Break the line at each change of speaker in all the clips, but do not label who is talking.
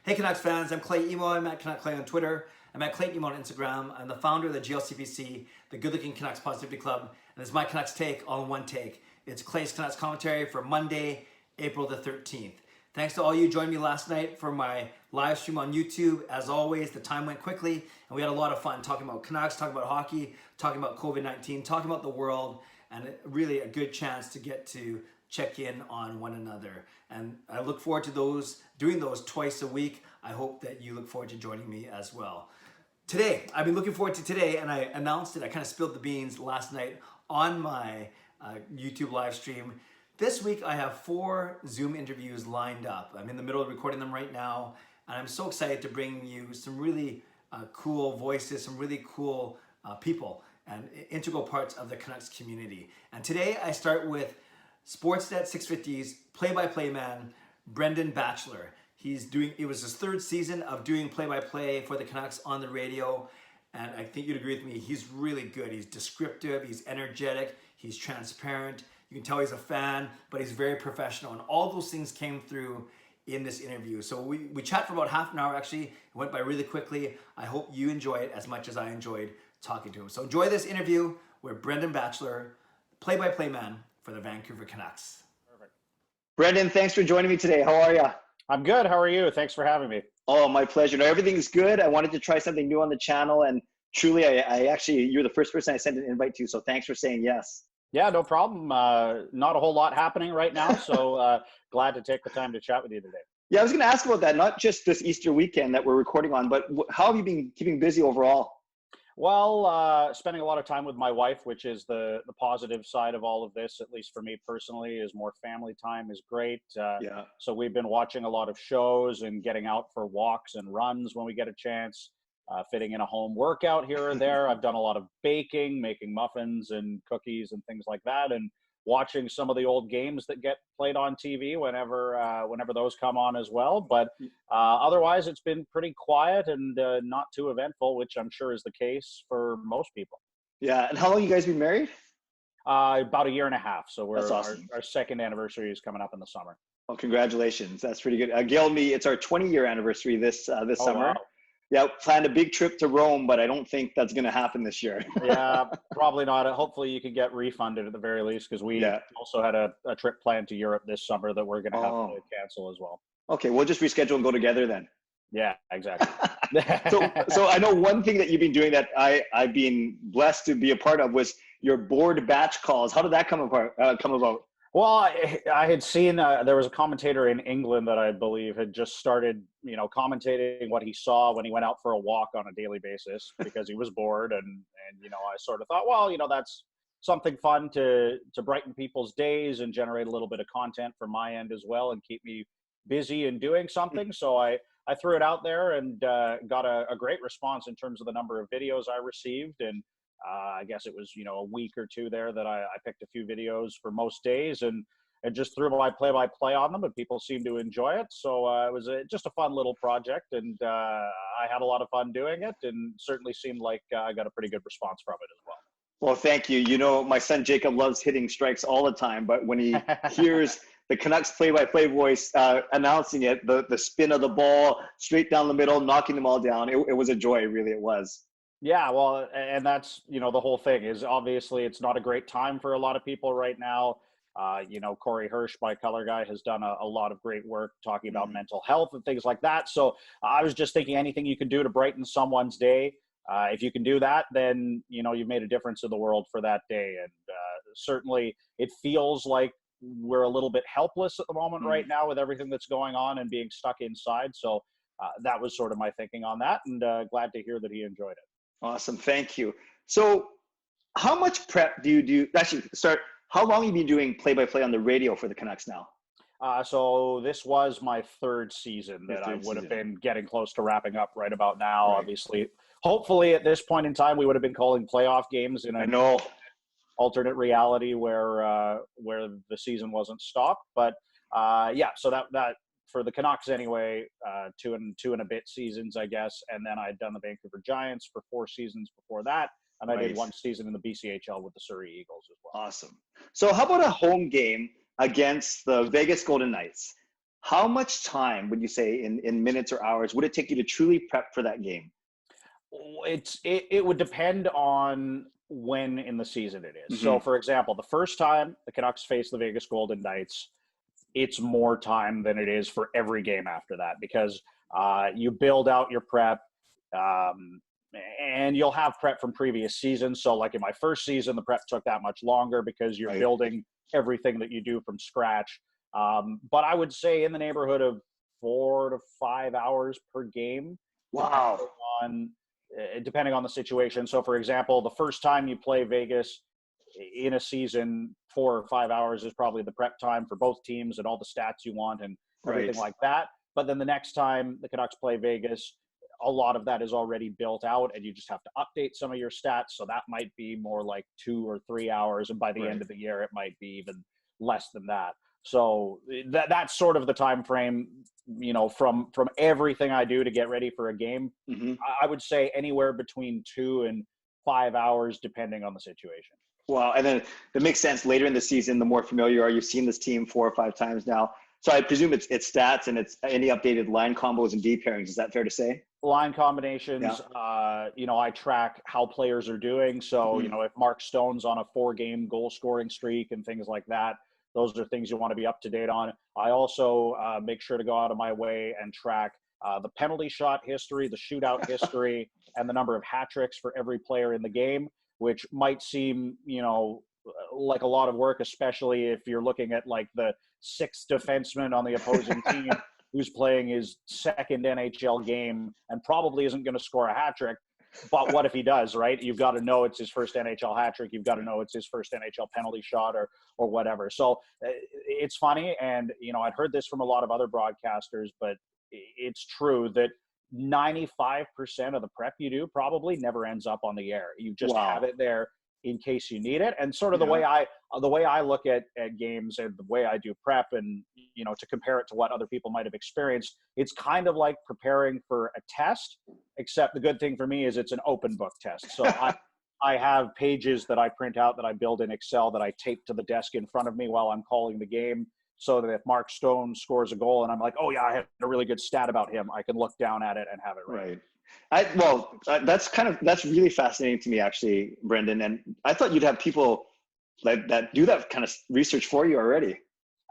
Hey Canucks fans, I'm Clay Emo. I'm at Canuck Clay on Twitter. I'm at Clay Emo on Instagram. I'm the founder of the GLCPC, the Good Looking Canucks Positivity Club, and it's my Canucks take all in one take. It's Clay's Canucks commentary for Monday, April the 13th. Thanks to all you who joined me last night for my live stream on YouTube. As always, the time went quickly, and we had a lot of fun talking about Canucks, talking about hockey, talking about COVID-19, talking about the world, and really a good chance to get to check in on one another. And I look forward to doing those twice a week. I hope that you look forward to joining me as well. Today, I've been looking forward to today, and I announced it. I kind of spilled the beans last night on my YouTube live stream. This week, I have 4 Zoom interviews lined up. I'm in the middle of recording them right now, and I'm so excited to bring you some really cool voices, some really cool people, and integral parts of the Canucks community. And today, I start with Sportsnet 650's play-by-play man, Brendan Batchelor. It was his 3rd season of doing play-by-play for the Canucks on the radio, and I think you'd agree with me, he's really good. He's descriptive, he's energetic, he's transparent. You can tell he's a fan, but he's very professional, and all those things came through in this interview. So we chat for about half an hour, actually. It went by really quickly. I hope you enjoy it as much as I enjoyed talking to him. So enjoy this interview with Brendan Batchelor, play-by-play man for the Vancouver Canucks.
Perfect. Brendan, thanks for joining me today. How are you?
I'm good. How are you? Thanks for having me.
Oh, my pleasure. No, everything's good. I wanted to try something new on the channel, and truly, I actually, you're the first person I sent an invite to, so thanks for saying yes.
Yeah, no problem. Not a whole lot happening right now, so glad to take the time to chat with you today.
Yeah, I was going to ask about that, not just this Easter weekend that we're recording on, but how have you been keeping busy overall?
Well, spending a lot of time with my wife, which is the positive side of all of this, at least for me personally, is more family time is great.
Yeah.
So we've been watching a lot of shows and getting out for walks and runs when we get a chance, fitting in a home workout here or there. I've done a lot of baking, making muffins and cookies and things like that, and watching some of the old games that get played on TV whenever those come on as well. But otherwise, it's been pretty quiet and not too eventful, which I'm sure is the case for most people.
Yeah. And how long you guys been married?
About 1.5 years. So
That's awesome.
our 2nd anniversary is coming up in the summer.
Oh, congratulations. That's pretty good. Gail and me, it's our 20-year anniversary this summer.
Wow.
Yeah, planned a big trip to Rome, but I don't think that's going to happen this year.
Yeah, probably not. Hopefully you can get refunded at the very least, because we also had a trip planned to Europe this summer that we're going to have to cancel as well.
Okay, we'll just reschedule and go together then.
Yeah, exactly.
So I know one thing that you've been doing that I've been blessed to be a part of was your board batch calls. How did that come about?
Well, I had seen there was a commentator in England that I believe had just started, commentating what he saw when he went out for a walk on a daily basis because he was bored. And I sort of thought, well, that's something fun to brighten people's days and generate a little bit of content from my end as well and keep me busy and doing something. So I threw it out there and got a great response in terms of the number of videos I received. And I guess it was, a week or 2 there that I picked a few videos for most days and just threw my play-by-play on them, and people seemed to enjoy it. So it was just a fun little project, and I had a lot of fun doing it, and certainly seemed like I got a pretty good response from it as well.
Well, thank you. My son Jacob loves hitting strikes all the time, but when he hears the Canucks play-by-play voice announcing it, the spin of the ball straight down the middle, knocking them all down, it was a joy, really it was.
Yeah, well, and that's, the whole thing is obviously it's not a great time for a lot of people right now. Corey Hirsch, my color guy, has done a lot of great work talking about mental health and things like that. So I was just thinking anything you can do to brighten someone's day. If you can do that, then, you've made a difference in the world for that day. And certainly it feels like we're a little bit helpless at the moment right now with everything that's going on and being stuck inside. So that was sort of my thinking on that, and glad to hear that he enjoyed it.
Awesome. Thank you. So how much prep do you do? Actually, how long have you been doing play-by-play on the radio for the Canucks now?
So this was my 3rd season that I would have been getting close to wrapping up right about now. Right. Obviously, hopefully at this point in time, we would have been calling playoff games in an alternate reality where the season wasn't stopped. But so that for the Canucks anyway, 2 and a bit seasons, I guess. And then I had done the Vancouver Giants for 4 seasons before that. And I did 1 season in the BCHL with the Surrey Eagles as well.
Awesome. So how about a home game against the Vegas Golden Knights? How much time would you say in minutes or hours would it take you to truly prep for that game?
It would depend on when in the season it is.
Mm-hmm.
So, for example, the first time the Canucks face the Vegas Golden Knights, it's more time than it is for every game after that, because you build out your prep, and you'll have prep from previous seasons. So, like in my first season, the prep took that much longer because you're
Right.
building everything that you do from scratch. But I would say in the neighborhood of 4 to 5 hours per game.
Wow.
Depending on the situation. So, for example, the first time you play Vegas in a season, 4 or 5 hours is probably the prep time for both teams and all the stats you want and everything like that. But then the next time the Canucks play Vegas, a lot of that is already built out, and you just have to update some of your stats. So that might be more like 2 or 3 hours, and by the end of the year, it might be even less than that. So that's sort of the time frame, from everything I do to get ready for a game.
Mm-hmm.
I would say anywhere between 2 and 5 hours, depending on the situation.
Wow. And then that makes sense. Later in the season, the more familiar you are, you've seen this team 4 or 5 times now. So I presume it's stats and it's any updated line combos and D pairings. Is that fair to say?
Line combinations, I track how players are doing. So, if Mark Stone's on a 4-game goal scoring streak and things like that, those are things you want to be up to date on. I also make sure to go out of my way and track the penalty shot history, the shootout history, and the number of hat tricks for every player in the game, which might seem, like a lot of work, especially if you're looking at like the 6th defenseman on the opposing team who's playing his 2nd NHL game and probably isn't going to score a hat trick. But what if he does, right? You've got to know it's his first NHL hat trick. You've got to know it's his first NHL penalty shot or whatever. So it's funny. And, I'd heard this from a lot of other broadcasters, but it's true that 95% of the prep you do probably never ends up on the air. You just have it there in case you need it. And sort of the way I look at games and the way I do prep, and to compare it to what other people might have experienced, it's kind of like preparing for a test, except the good thing for me is it's an open book test. So I have pages that I print out that I build in Excel that I tape to the desk in front of me while I'm calling the game, so that if Mark Stone scores a goal and I'm like, oh yeah, I had a really good stat about him, I can look down at it and have it right.
That's really fascinating to me, actually, Brendan. And I thought you'd have people that do that kind of research for you already.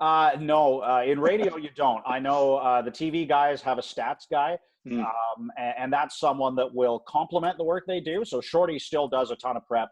No, in radio you don't. I know the TV guys have a stats guy, and that's someone that will complement the work they do. So Shorty still does a ton of prep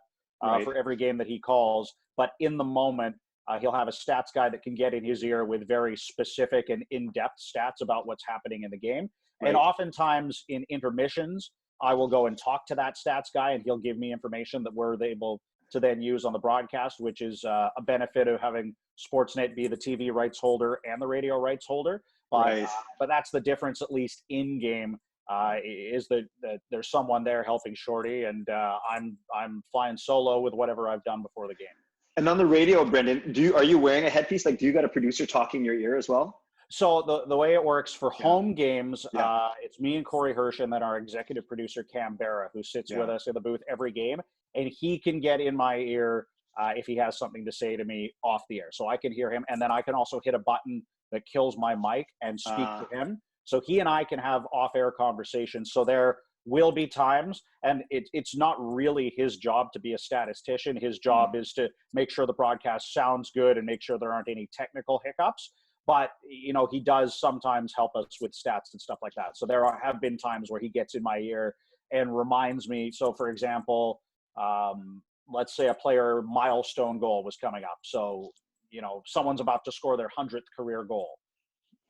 for every game that he calls, but in the moment, he'll have a stats guy that can get in his ear with very specific and in-depth stats about what's happening in the game. And oftentimes in intermissions, I will go and talk to that stats guy, and he'll give me information that we're able to then use on the broadcast, which is a benefit of having Sportsnet be the TV rights holder and the radio rights holder. But that's the difference, at least in game, is that there's someone there helping Shorty, and I'm flying solo with whatever I've done before the game.
And on the radio, Brendan, are you wearing a headpiece? Like, do you got a producer talking in your ear as well?
So the way it works for home games, it's me and Corey Hirsch, and then our executive producer, Cam Barra, who sits with us in the booth every game. And he can get in my ear if he has something to say to me off the air. So I can hear him. And then I can also hit a button that kills my mic and speak to him. So he and I can have off-air conversations. So there will be times, and it's not really his job to be a statistician. His job is to make sure the broadcast sounds good and make sure there aren't any technical hiccups. But, he does sometimes help us with stats and stuff like that. So there have been times where he gets in my ear and reminds me. So, for example, let's say a player milestone goal was coming up. So, someone's about to score their 100th career goal.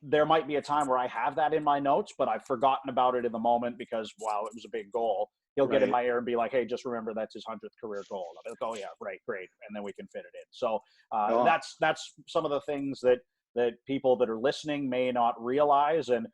There might be a time where I have that in my notes, but I've forgotten about it in the moment because, wow, it was a big goal. He'll get in my ear and be like, hey, just remember that's his 100th career goal. I'll be like, oh, yeah, right, great. And then we can fit it in. So that's some of the things that people that are listening may not realize. And,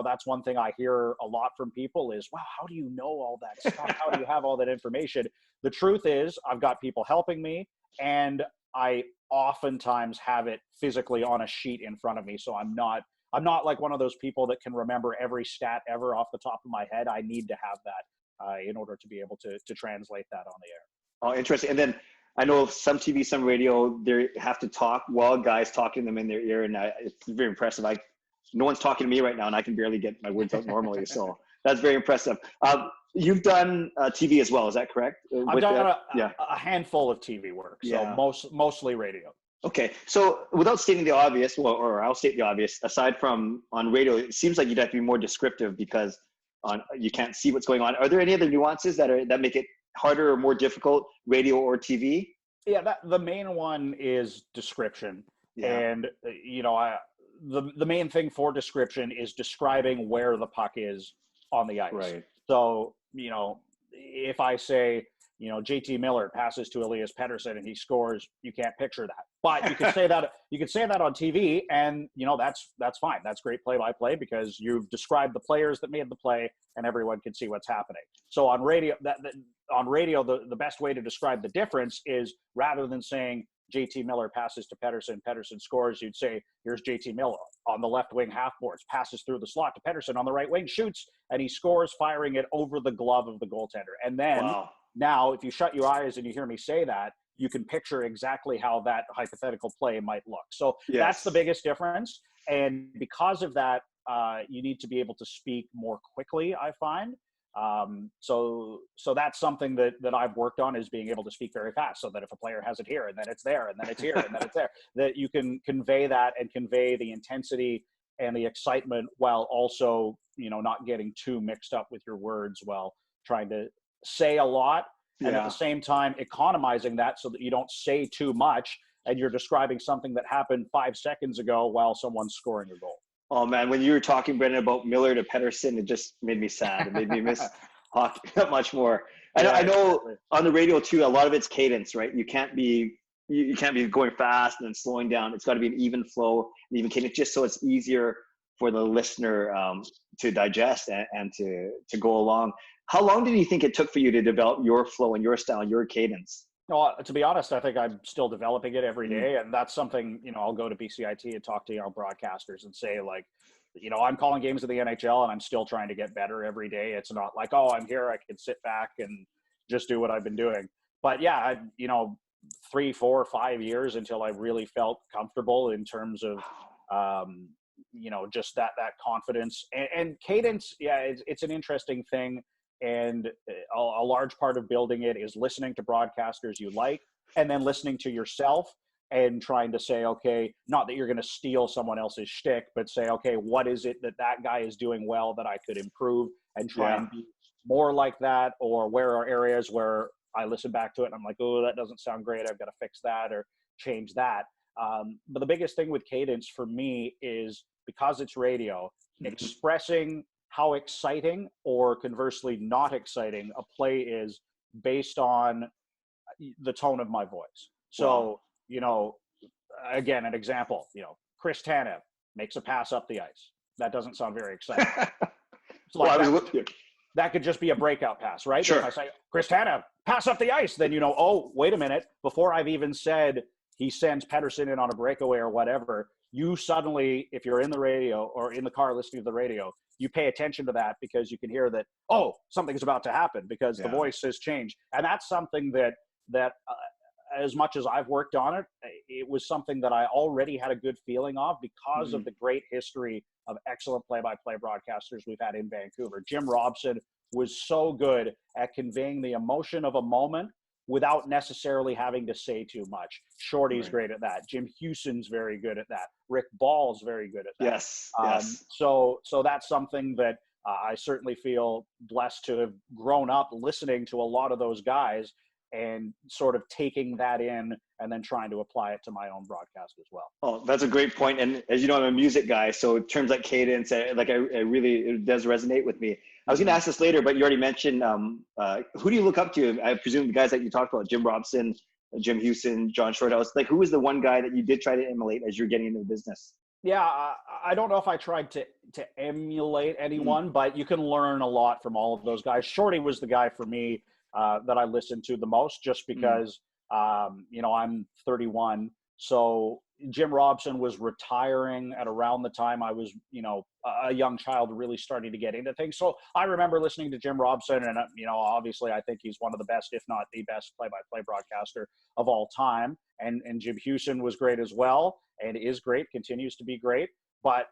that's one thing I hear a lot from people is, wow, how do you know all that stuff? How do you have all that information? The truth is I've got people helping me, and I oftentimes have it physically on a sheet in front of me. So I'm not like one of those people that can remember every stat ever off the top of my head. I need to have that in order to be able to translate that on the air.
Oh, interesting. And then I know some TV, some radio, they have to talk while guys talking to them in their ear, and it's very impressive. no one's talking to me right now, and I can barely get my words out normally. So that's very impressive. You've done TV as well, is that correct?
I've done a handful of TV work, so mostly radio.
Okay, so without stating the obvious, or I'll state the obvious, aside from on radio, it seems like you'd have to be more descriptive because you can't see what's going on. Are there any other nuances that make it harder or more difficult, radio or TV?
Yeah, the main one is description. Yeah. And, the main thing for description is describing where the puck is on the ice. Right. So, if I say, JT Miller passes to Elias Pettersson and he scores, you can't picture that. But you can say that on TV, and that's fine. That's great play-by-play because you've described the players that made the play and everyone can see what's happening. So on radio, the best way to describe the difference is rather than saying JT Miller passes to Pettersson, Pettersson scores, you'd say, here's JT Miller on the left wing half boards, passes through the slot to Pettersson on the right wing, shoots, and he scores, firing it over the glove of the goaltender. And then now, if you shut your eyes and you hear me say that, you can picture exactly how that hypothetical play might look. So that's the biggest difference. And because of that, you need to be able to speak more quickly, I find. So that's something that I've worked on, is being able to speak very fast, so that if a player has it here and then it's there and then it's here and then it's there, that you can convey that and convey the intensity and the excitement while also, not getting too mixed up with your words while trying to say a lot and at the same time economizing that so that you don't say too much and you're describing something that happened 5 seconds ago while someone's scoring a goal.
Oh man, when you were talking, Brendan, about Miller to Pettersson, it just made me sad. It made me miss hockey that much more. I know on the radio too, a lot of it's cadence, right? You can't be going fast and then slowing down. It's got to be an even flow, an even cadence, just so it's easier for the listener to digest and to go along. How long did you think it took for you to develop your flow and your style, your cadence?
Well, to be honest, I think I'm still developing it every day. And that's something, I'll go to BCIT and talk to broadcasters and say, like, I'm calling games of the NHL and I'm still trying to get better every day. It's not like, oh, I'm here, I can sit back and just do what I've been doing. But yeah, 3, 4, 5 years until I really felt comfortable in terms of, just that confidence and cadence. Yeah, it's an interesting thing. And a large part of building it is listening to broadcasters you like, and then listening to yourself and trying to say, okay, not that you're going to steal someone else's shtick, but say, okay, what is it that guy is doing well that I could improve and try and be more like that? Or where are areas where I listen back to it and I'm like, oh, that doesn't sound great, I've got to fix that or change that. But the biggest thing with cadence for me is, because it's radio, expressing how exciting or conversely not exciting a play is based on the tone of my voice. So, again, an example, Chris Tanev makes a pass up the ice. That doesn't sound very exciting. That could just be a breakout pass, right?
Sure.
If I say, Chris Tanev, pass up the ice, then oh, wait a minute. Before I've even said he sends Pettersson in on a breakaway or whatever, you suddenly, if you're in the radio or in the car listening to the radio, you pay attention to that because you can hear that, oh, something's about to happen because the voice has changed. And that's something that as much as I've worked on it, it was something that I already had a good feeling of because of the great history of excellent play-by-play broadcasters we've had in Vancouver. Jim Robson was so good at conveying the emotion of a moment without necessarily having to say too much. Shorty's great at that. Jim Hewson's very good at that. Rick Ball's very good at that.
Yes.
So that's something that I certainly feel blessed to have grown up listening to a lot of those guys and sort of taking that in and then trying to apply it to my own broadcast as well.
Oh, that's a great point. And as you know, I'm a music guy, so terms like cadence, it does resonate with me. I was going to ask this later, but you already mentioned, who do you look up to? I presume the guys that you talked about, Jim Robson, Jim Hewson, John Shorthouse. Like, who was the one guy that you did try to emulate as you're getting into the business?
Yeah, I don't know if I tried to emulate anyone, but you can learn a lot from all of those guys. Shorty was the guy for me that I listened to the most, just because, I'm 31. So Jim Robson was retiring at around the time I was, a young child really starting to get into things. So I remember listening to Jim Robson, and, obviously I think he's one of the best, if not the best play-by-play broadcaster of all time. And Jim Hewson was great as well, and is great, continues to be great. But,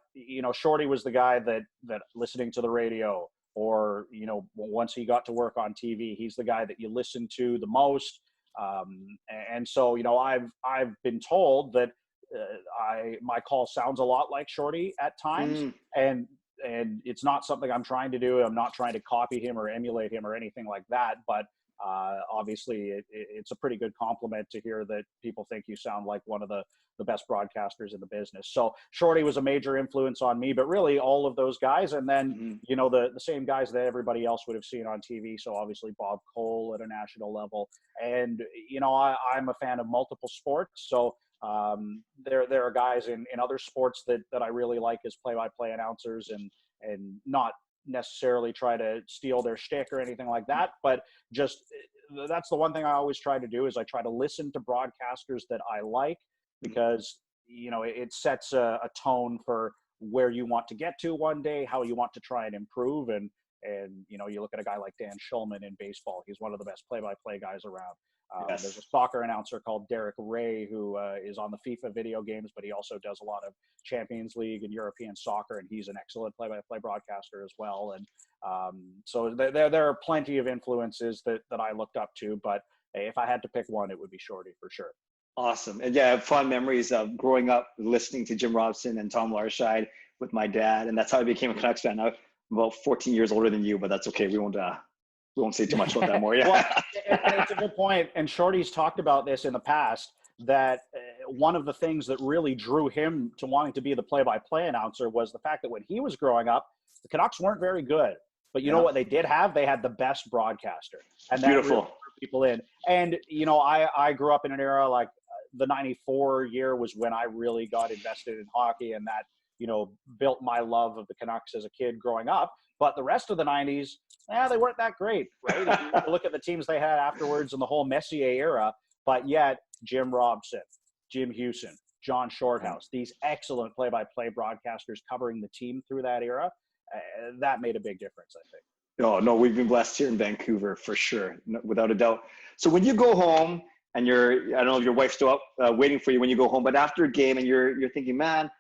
Shorty was the guy that listening to the radio, or, once he got to work on TV, he's the guy that you listen to the most. And so, I've been told that my call sounds a lot like Shorty at times, and it's not something I'm trying to do. I'm not trying to copy him or emulate him or anything like that. But obviously, it's a pretty good compliment to hear that people think you sound like one of the best broadcasters in the business. So Shorty was a major influence on me, but really all of those guys. And then, the same guys that everybody else would have seen on TV. So obviously Bob Cole at a national level. And, I'm a fan of multiple sports. So there are guys in other sports that I really like as play-by-play announcers, and not necessarily try to steal their shtick or anything like that, but just that's the one thing I always try to do, is I try to listen to broadcasters that I like, because it sets a tone for where you want to get to one day, how you want to try and improve. And you look at a guy like Dan Shulman in baseball, he's one of the best play-by-play guys around.
Yes.
There's a soccer announcer called Derek Ray, who is on the FIFA video games, but he also does a lot of Champions League and European soccer, and he's an excellent play-by-play broadcaster as well. And so there are plenty of influences that I looked up to, but if I had to pick one, it would be Shorty for sure.
Awesome. And yeah, I have fond memories of growing up listening to Jim Robson and Tom Larscheid with my dad, and that's how I became a Canucks fan. I'm about 14 years older than you, but that's okay. We won't say too much about that more. Yeah.
Well, and it's a good point. And Shorty's talked about this in the past, that one of the things that really drew him to wanting to be the play-by-play announcer was the fact that when he was growing up, the Canucks weren't very good. But you know what they did have? They had the best broadcaster. And that
Beautiful.
really drew people in. And, I grew up in an era like the 94 year was when I really got invested in hockey, and that, built my love of the Canucks as a kid growing up. But the rest of the 90s, they weren't that great, right? If you look at the teams they had afterwards in the whole Messier era, but yet Jim Robson, Jim Hewson, John Shorthouse, these excellent play-by-play broadcasters covering the team through that era, that made a big difference, I think.
Oh, no, we've been blessed here in Vancouver for sure, without a doubt. So when you go home and I don't know if your wife's still up waiting for you when you go home, but after a game and you're thinking, man,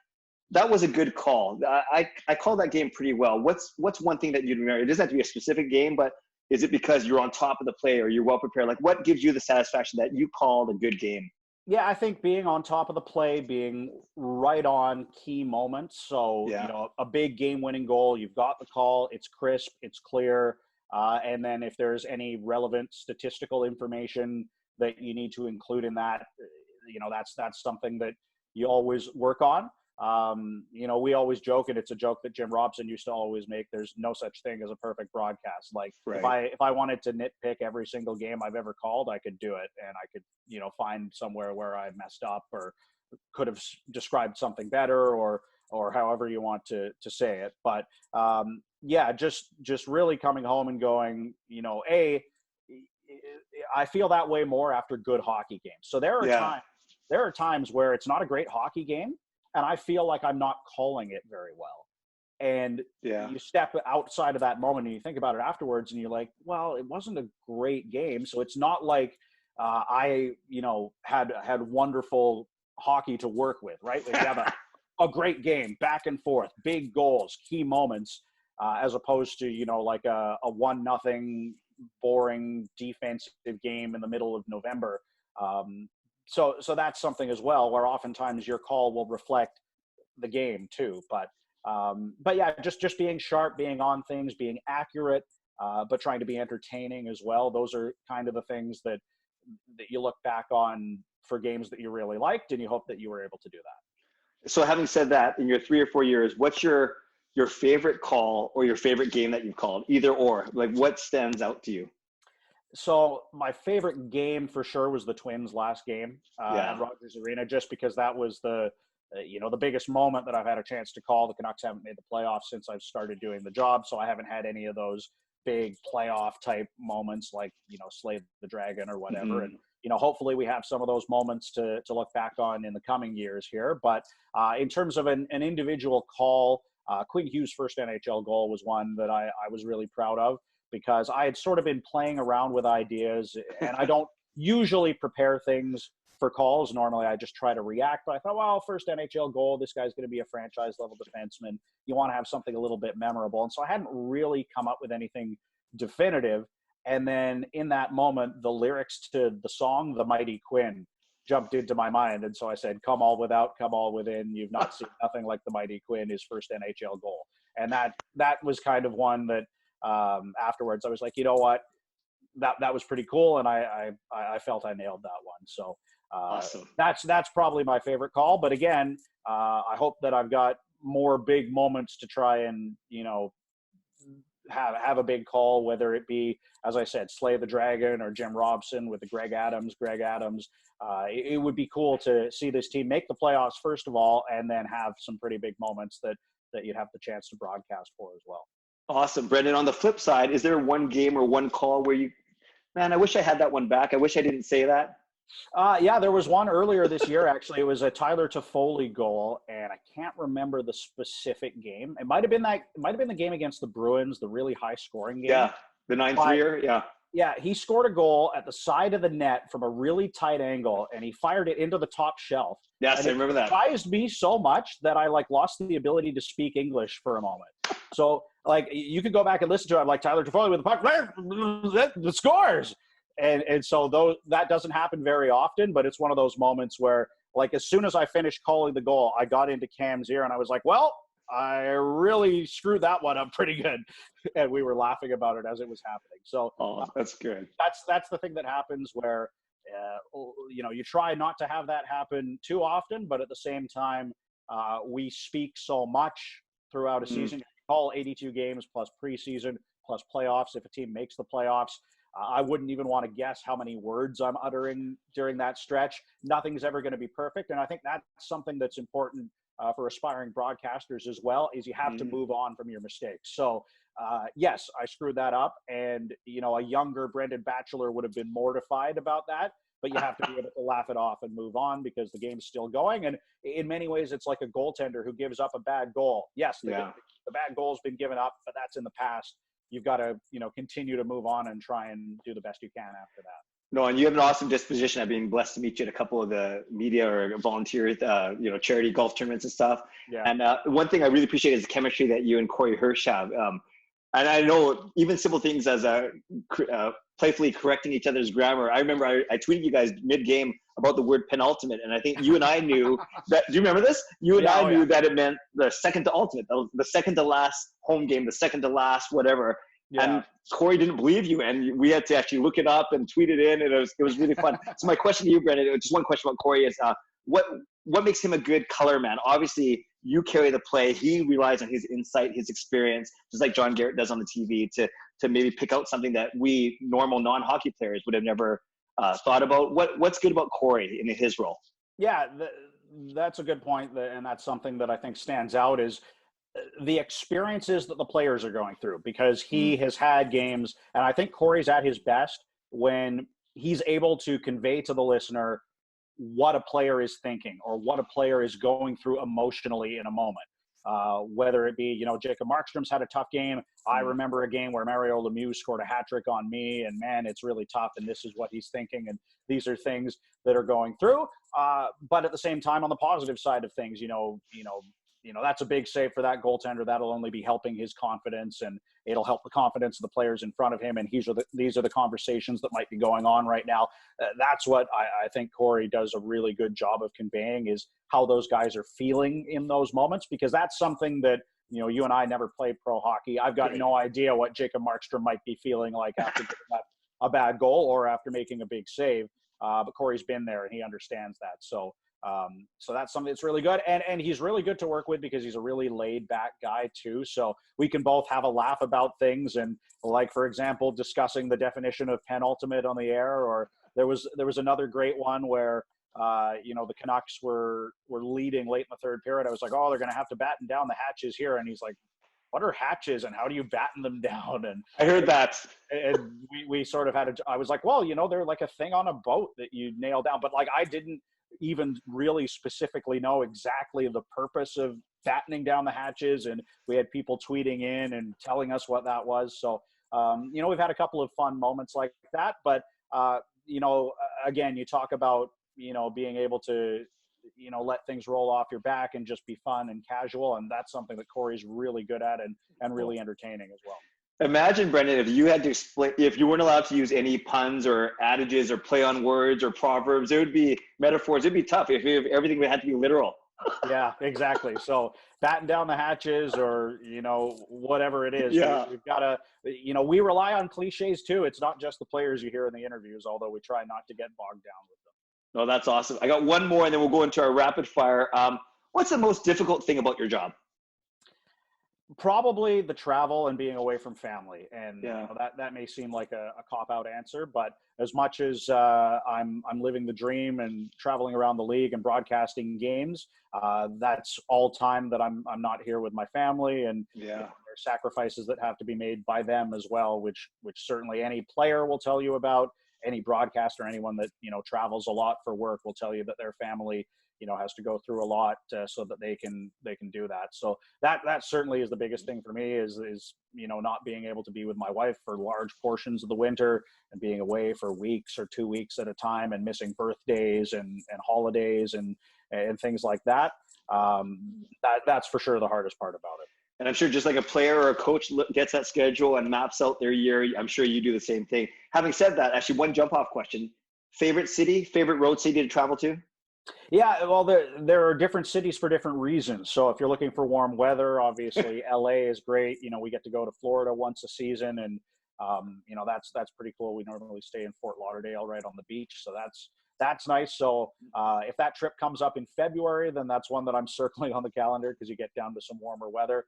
that was a good call. I called that game pretty well. What's one thing that you'd remember? It doesn't have to be a specific game, but is it because you're on top of the play or you're well prepared? Like, what gives you the satisfaction that you called a good game?
Yeah, I think being on top of the play, being right on key moments. So, a big game-winning goal, you've got the call, it's crisp, it's clear. And then if there's any relevant statistical information that you need to include in that, that's something that you always work on. We always joke, and it's a joke that Jim Robson used to always make, there's no such thing as a perfect broadcast. Like,
right.
if I wanted to nitpick every single game I've ever called, I could do it, and I could, find somewhere where I messed up or could have described something better, or however you want to say it. But just really coming home and going, I feel that way more after good hockey games. So there are times where it's not a great hockey game, and I feel like I'm not calling it very well. And you step outside of that moment and you think about it afterwards, and you're like, well, it wasn't a great game. So it's not like I had wonderful hockey to work with, right? Like, you have a great game, back and forth, big goals, key moments, as opposed to, like a 1-0 boring defensive game in the middle of November. So that's something as well, where oftentimes your call will reflect the game too. But yeah, just being sharp, being on things, being accurate, but trying to be entertaining as well. Those are kind of the things that you look back on for games that you really liked, and you hope that you were able to do that.
So having said that, in your 3 or 4 years, what's your favorite call or your favorite game that you've called? Either or, like, what stands out to you?
So my favorite game for sure was the Twins' last game at Rogers Arena, just because that was the biggest moment that I've had a chance to call. The Canucks haven't made the playoffs since I've started doing the job, so I haven't had any of those big playoff type moments like, slay the dragon or whatever. And, hopefully we have some of those moments to look back on in the coming years here. But in terms of an individual call, Quinn Hughes' first NHL goal was one that I was really proud of, because I had sort of been playing around with ideas, and I don't usually prepare things for calls. Normally I just try to react, but I thought, well, first NHL goal, this guy's going to be a franchise level defenseman. You want to have something a little bit memorable. And so I hadn't really come up with anything definitive. And then in that moment, the lyrics to the song, The Mighty Quinn, jumped into my mind. And so I said, come all without, come all within. You've not seen nothing like the Mighty Quinn, his first NHL goal. And that was kind of one that afterwards I was like, you know what? That was pretty cool, and I felt I nailed that one. So
awesome.
That's probably my favorite call. But again, I hope that I've got more big moments to try and have a big call, whether it be, as I said, Slay the Dragon or Jim Robson with the Greg Adams. It would be cool to see this team make the playoffs first of all, and then have some pretty big moments that you'd have the chance to broadcast for as well.
Awesome, Brendan. On the flip side, is there one game or one call where man, I wish I had that one back. I wish I didn't say that.
Yeah, there was one earlier this year, actually. It was a Tyler Toffoli goal, and I can't remember the specific game. It might have been the game against the Bruins, the really high-scoring game.
Yeah, the 9-3-er, yeah.
Yeah, he scored a goal at the side of the net from a really tight angle, and he fired it into the top shelf.
Yes, I remember that.
It surprised me so much that I lost the ability to speak English for a moment. So you could go back and listen to it. I'm like, Tyler Toffoli with the puck, the scores. And so that doesn't happen very often, but it's one of those moments where, as soon as I finished calling the goal, I got into Cam's ear and I was like, well, I really screwed that one up pretty good. And we were laughing about it as it was happening. So
that's good.
That's the thing that happens where, you try not to have that happen too often, but at the same time, we speak so much throughout a season. You call 82 games plus preseason plus playoffs. If a team makes the playoffs, I wouldn't even want to guess how many words I'm uttering during that stretch. Nothing's ever going to be perfect. And I think that's something that's important for aspiring broadcasters as well, is you have to move on from your mistakes. So yes, I screwed that up. And, a younger Brendan Batchelor would have been mortified about that. But you have to be able to laugh it off and move on because the game's still going. And in many ways, it's like a goaltender who gives up a bad goal. Yes, the bad goal's been given up, but that's in the past. You've got to, continue to move on and try and do the best you can after that.
No, and you have an awesome disposition. I've been blessed to meet you at a couple of the media or volunteer, charity golf tournaments and stuff.
Yeah.
And one thing I really appreciate is the chemistry that you and Corey Hirsch have. And I know even simple things as playfully correcting each other's grammar. I remember I tweeted you guys mid-game about the word penultimate, and I think you and I knew that. Do you remember this? You and I knew that it meant the second to ultimate, the second to last home game, the second to last whatever. Yeah. And Corey didn't believe you, and we had to actually look it up and tweet it in, and it was really fun. So my question to you, Brendan, just one question about Corey is, what makes him a good color man? Obviously, you carry the play. He relies on his insight, his experience, just like John Garrett does on the TV, to maybe pick out something that we normal non-hockey players would have never thought about. What's good about Corey in his role?
Yeah, that's a good point, and that's something that I think stands out is the experiences that the players are going through, because he has had games, and I think Corey's at his best when he's able to convey to the listener what a player is thinking or what a player is going through emotionally in a moment. Whether it be, Jacob Markstrom's had a tough game. I remember a game where Mario Lemieux scored a hat trick on me, and man, it's really tough, and this is what he's thinking, and these are things that are going through. But at the same time, on the positive side of things, that's a big save for that goaltender. That'll only be helping his confidence, and it'll help the confidence of the players in front of him. And these are the conversations that might be going on right now. That's what I think Corey does a really good job of conveying, is how those guys are feeling in those moments, because that's something that, you and I never played pro hockey. I've got no idea what Jacob Markstrom might be feeling like after getting a bad goal or after making a big save. But Corey's been there and he understands that. So that's something that's really good. And he's really good to work with because he's a really laid back guy too. So we can both have a laugh about things. And for example, discussing the definition of penultimate on the air, or there was another great one where, the Canucks were leading late in the third period. I was like, oh, they're going to have to batten down the hatches here. And he's like, what are hatches and how do you batten them down? And
I heard that.
And we sort of I was like, well, they're like a thing on a boat that you nail down. But I didn't even really specifically know exactly the purpose of battening down the hatches. And we had people tweeting in and telling us what that was. So, we've had a couple of fun moments like that. But, again, you talk about being able to, let things roll off your back and just be fun and casual. And that's something that Corey's really good at and really entertaining as well.
Imagine, Brendan, if you had to explain, if you weren't allowed to use any puns or adages or play on words or proverbs, it would be metaphors. It'd be tough if everything would have to be literal.
Yeah, exactly. So batten down the hatches or, whatever it is.
Yeah.
We've got to, we rely on cliches too. It's not just the players you hear in the interviews, although we try not to get bogged down with them.
No, that's awesome. I got one more and then we'll go into our rapid fire. What's the most difficult thing about your job?
Probably the travel and being away from family. And that may seem like a cop-out answer, but as much as I'm living the dream and traveling around the league and broadcasting games, that's all time that I'm not here with my family, and there's sacrifices that have to be made by them as well, which certainly any player will tell you about. Any broadcaster, anyone that travels a lot for work will tell you that their family has to go through a lot so that they can do that. So that certainly is the biggest thing for me is not being able to be with my wife for large portions of the winter and being away for weeks or 2 weeks at a time and missing birthdays and holidays and things like that. That's for sure the hardest part about it.
And I'm sure just like a player or a coach gets that schedule and maps out their year, I'm sure you do the same thing. Having said that, actually one jump off question, favorite road city to travel to?
Yeah, well, there are different cities for different reasons. So if you're looking for warm weather, obviously LA is great. We get to go to Florida once a season, and that's pretty cool. We normally stay in Fort Lauderdale right on the beach, so that's nice. So if that trip comes up in February, then that's one that I'm circling on the calendar because you get down to some warmer weather.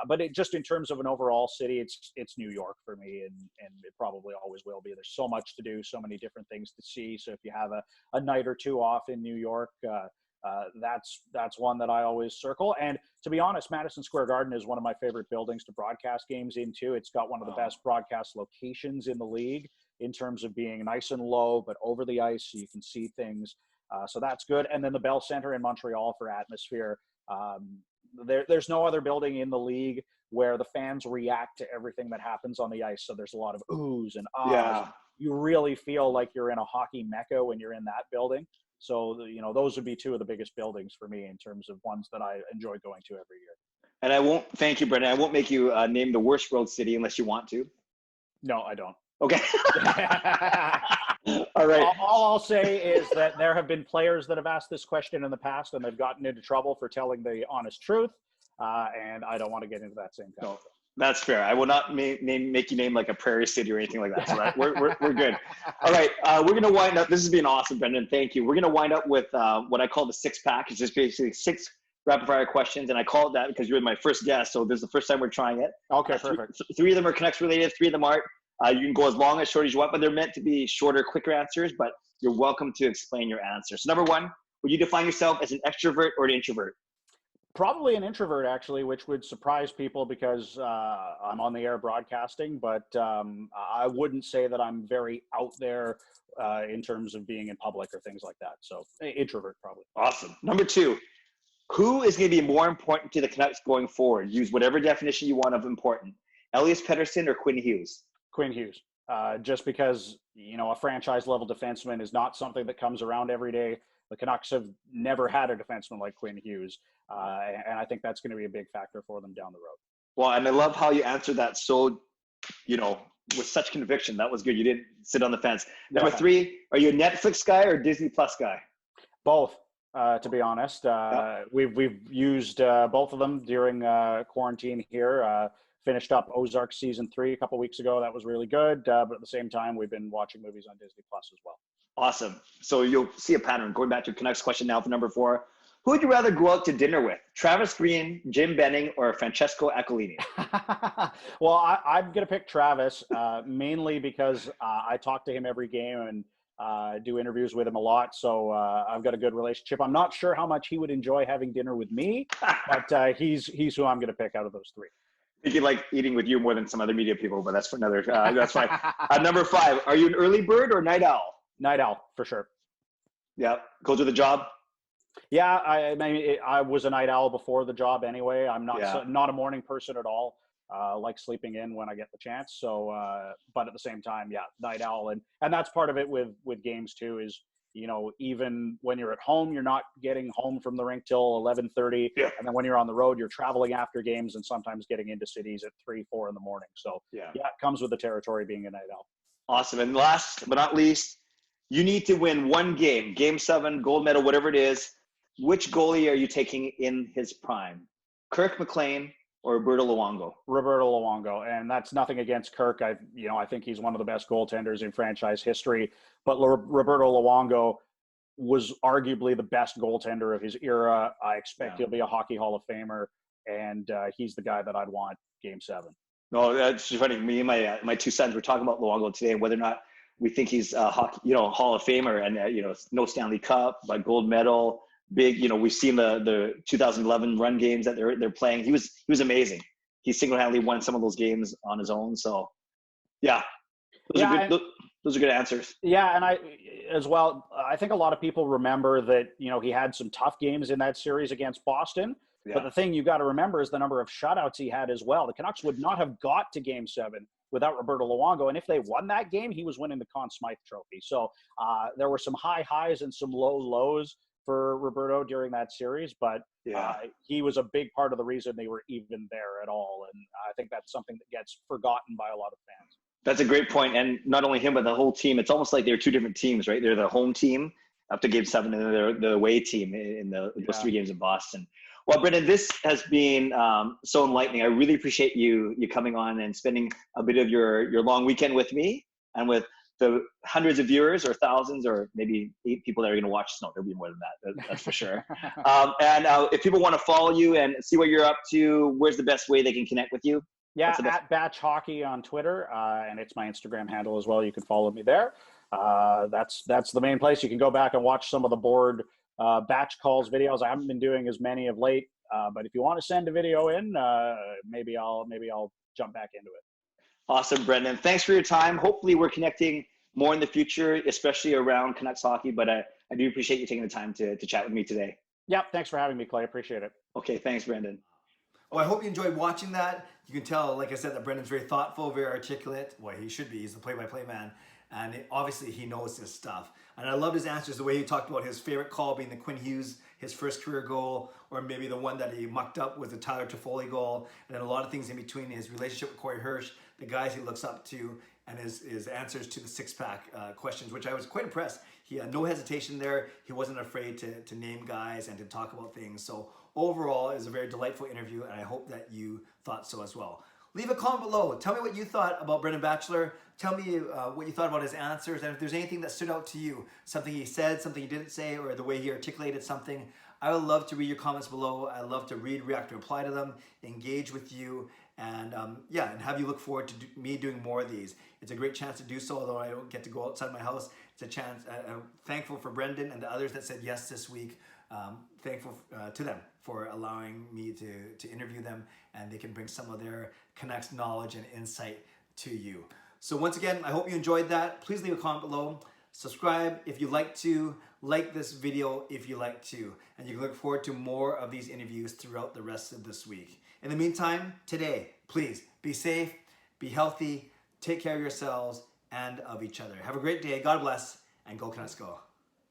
But just in terms of an overall city, it's New York for me, and it probably always will be. There's so much to do, so many different things to see. So if you have a night or two off in New York, that's one that I always circle. And to be honest, Madison Square Garden is one of my favorite buildings to broadcast games into. It's got one of the best broadcast locations in the league in terms of being nice and low, but over the ice so you can see things. So that's good. And then the Bell Center in Montreal for atmosphere. There's no other building in the league where the fans react to everything that happens on the ice. So there's a lot of oohs and ahs.
Yeah.
You really feel like you're in a hockey mecca when you're in that building. So, those would be two of the biggest buildings for me in terms of ones that I enjoy going to every year.
And thank you, Brendan. I won't make you name the worst road city unless you want to.
No, I don't.
Okay. All right.
All I'll say is that there have been players that have asked this question in the past and they've gotten into trouble for telling the honest truth. And I don't want to get into that same kind of thing.
That's fair. I will not make you name like a prairie city or anything like that. So we're good. All right. We're going to wind up. This has been awesome, Brendan. Thank you. We're going to wind up with what I call the 6-pack. It's just basically 6 rapid fire questions. And I call it that because you're my first guest. So this is the first time we're trying it.
Okay, perfect.
3 of them are Canucks related. 3 of them aren't. You can go as long as short as you want, but they're meant to be shorter, quicker answers, but you're welcome to explain your answer. So number 1, would you define yourself as an extrovert or an introvert?
Probably an introvert, actually, which would surprise people because I'm on the air broadcasting, but I wouldn't say that I'm very out there in terms of being in public or things like that. So introvert, probably.
Awesome. Number 2, who is going to be more important to the Canucks going forward? Use whatever definition you want of important. Elias Pettersson or Quinn Hughes?
Quinn Hughes, just because, a franchise level defenseman is not something that comes around every day. The Canucks have never had a defenseman like Quinn Hughes. And I think that's going to be a big factor for them down the road.
Well, and I love how you answered that so, with such conviction. That was good. You didn't sit on the fence. Number 3, are you a Netflix guy or Disney Plus guy?
Both, to be honest. We've used both of them during quarantine here. Finished up Ozark season 3 a couple weeks ago. That was really good. But at the same time, we've been watching movies on Disney Plus as well.
Awesome. So you'll see a pattern. Going back to Canucks question now for number 4. Who would you rather go out to dinner with? Travis Green, Jim Benning, or Francesco Aquilini?
Well, I'm going to pick Travis, mainly because I talk to him every game and do interviews with him a lot. So I've got a good relationship. I'm not sure how much he would enjoy having dinner with me, but he's who I'm going to pick out of those 3.
I think he'd like eating with you more than some other media people, but that's for another. That's fine. Number 5, are you an early bird or night owl?
Night owl, for sure.
Yeah, goes with the job.
Yeah, I was a night owl before the job anyway. I'm not a morning person at all. Like sleeping in when I get the chance. So, but at the same time, night owl, and that's part of it with games too. Is even when you're at home, you're not getting home from the rink till 11:30.
Yeah.
And then when you're on the road, you're traveling after games and sometimes getting into cities at 3, 4 in the morning. So
Yeah.
it comes with the territory being a night owl.
Awesome. And last but not least, you need to win one game, game 7, gold medal, whatever it is. Which goalie are you taking in his prime? Kirk McLean or Roberto Luongo?
Roberto Luongo, and that's nothing against Kirk. I think he's one of the best goaltenders in franchise history. But Roberto Luongo was arguably the best goaltender of his era. I expect he'll be a Hockey Hall of Famer, and he's the guy that I'd want game 7.
No, that's funny. Me and my two sons were talking about Luongo today, and whether or not we think he's a hockey, Hall of Famer, and no Stanley Cup, but gold medal. Big, we've seen the 2011 run games that they're playing. He was amazing. He single-handedly won some of those games on his own. So, yeah, those are good answers.
Yeah, and I think a lot of people remember that he had some tough games in that series against Boston. Yeah. But the thing you got to remember is the number of shutouts he had as well. The Canucks would not have got to game 7 without Roberto Luongo. And if they won that game, he was winning the Conn Smythe Trophy. So there were some high highs and some low lows for Roberto during that series, but he was a big part of the reason they were even there at all. And I think that's something that gets forgotten by a lot of fans.
That's a great point. And not only him, but the whole team. It's almost like they're two different teams, right? They're the home team up to game 7, and then they're the away team in those 3 games in Boston. Well, Brendan, this has been so enlightening. I really appreciate you coming on and spending a bit of your long weekend with me and with the hundreds of viewers or thousands or maybe 8 people that are going to watch. No, there'll be more than that. That's for sure. And if people want to follow you and see what you're up to, where's the best way they can connect with you?
Yeah, at Batch Hockey on Twitter, and it's my Instagram handle as well. You can follow me there. That's the main place. You can go back and watch some of the board batch calls videos. I haven't been doing as many of late, but if you want to send a video in, maybe I'll jump back into it.
Awesome, Brendan. Thanks for your time. Hopefully we're connecting more in the future, especially around Canucks hockey, but I do appreciate you taking the time to chat with me today.
Yep, thanks for having me, Clay. Appreciate it.
Okay, thanks, Brendan.
Oh, I hope you enjoyed watching that. You can tell, like I said, that Brendan's very thoughtful, very articulate. Well, he should be. He's the play-by-play man. And obviously he knows his stuff. And I loved his answers, the way he talked about his favorite call being the Quinn Hughes, his first career goal, or maybe the one that he mucked up was the Tyler Toffoli goal, and then a lot of things in between, his relationship with Corey Hirsch, the guys he looks up to, and his answers to the six-pack questions, which I was quite impressed. He had no hesitation there. He wasn't afraid to name guys and to talk about things. So overall, it was a very delightful interview, and I hope that you thought so as well. Leave a comment below. Tell me what you thought about Brendan Batchelor. Tell me what you thought about his answers, and if there's anything that stood out to you, something he said, something he didn't say, or the way he articulated something. I would love to read your comments below. I love to read, react, and reply to them, engage with you, and and have you look forward to me doing more of these. It's a great chance to do so, although I don't get to go outside my house. It's a chance. I'm thankful for Brendan and the others that said yes this week. Thankful to them for allowing me to interview them, and they can bring some of their Canucks knowledge and insight to you. So once again, I hope you enjoyed that. Please leave a comment below. Subscribe if you like to. Like this video if you like to. And you can look forward to more of these interviews throughout the rest of this week. In the meantime, today, please be safe, be healthy, take care of yourselves and of each other. Have a great day. God bless, and go Canucks go.